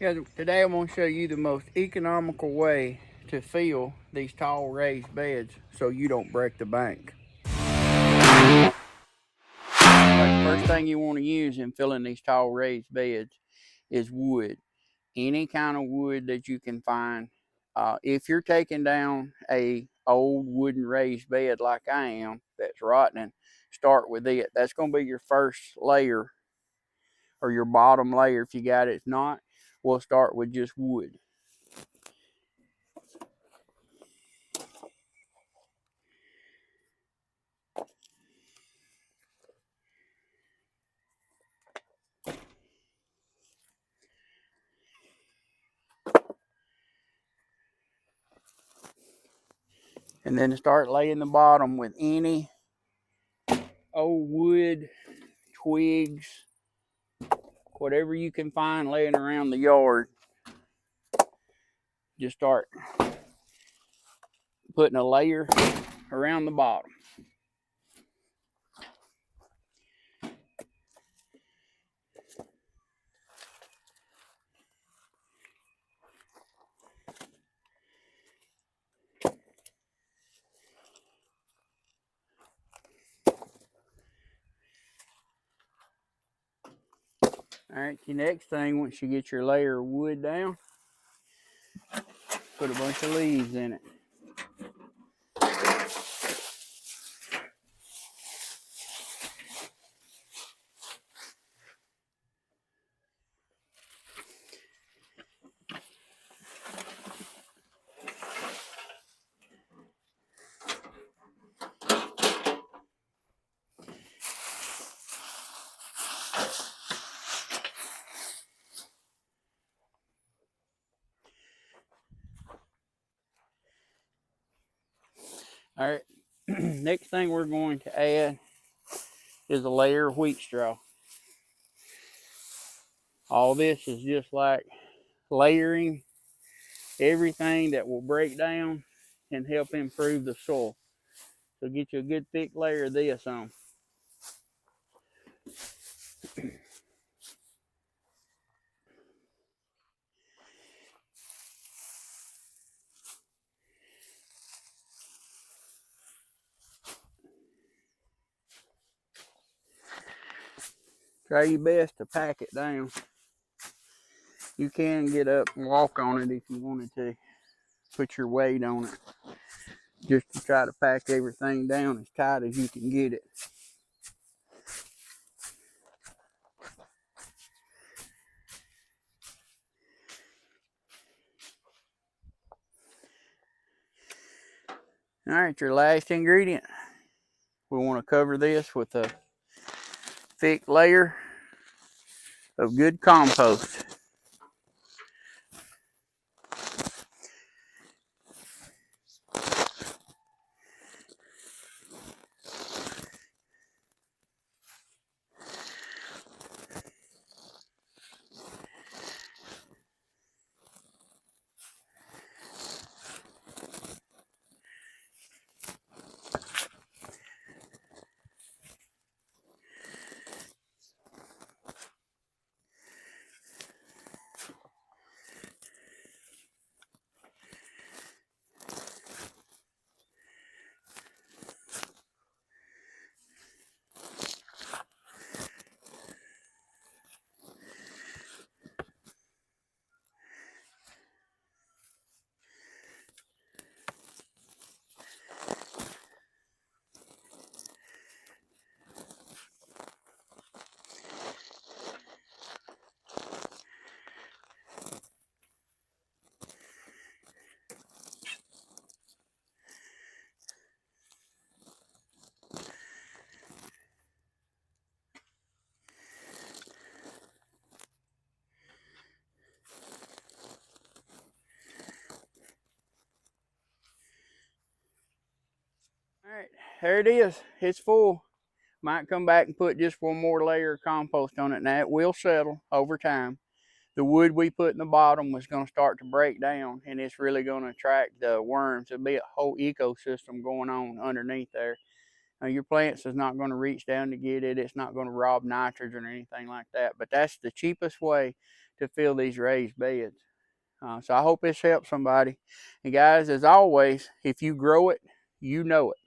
Yeah, today I'm going to show you the most economical way to fill these tall raised beds so you don't break the bank. The first thing you want to use in filling these tall raised beds is wood. Any kind of wood that you can find. If you're taking down a old wooden raised bed like I am that's rotting, start with it. That's going to be your first layer or your bottom layer if you got it. If not, we'll start with just wood. And then start laying the bottom with any old wood, twigs, whatever you can find laying around the yard. Just start putting a layer around the bottom. All right, the next thing, once you get your layer of wood down, put a bunch of leaves in it. All right, next thing we're going to add is a layer of wheat straw. All this is just like layering everything that will break down and help improve the soil. So get you a good thick layer of this on. Try your best to pack it down. You can get up and walk on it if you wanted to. Put your weight on it. Just to try to pack everything down as tight as you can get it. All right, your last ingredient. We want to cover this with a thick layer of good compost. All right, there it is. It's full. Might come back and put just one more layer of compost on it. Now it will settle over time. The wood we put in the bottom was going to start to break down, and it's really going to attract the worms. There'll be a whole ecosystem going on underneath there. Now, your plants is not going to reach down to get it. It's not going to rob nitrogen or anything like that. But that's the cheapest way to fill these raised beds. So I hope this helps somebody. And guys, as always, if you grow it, you know it.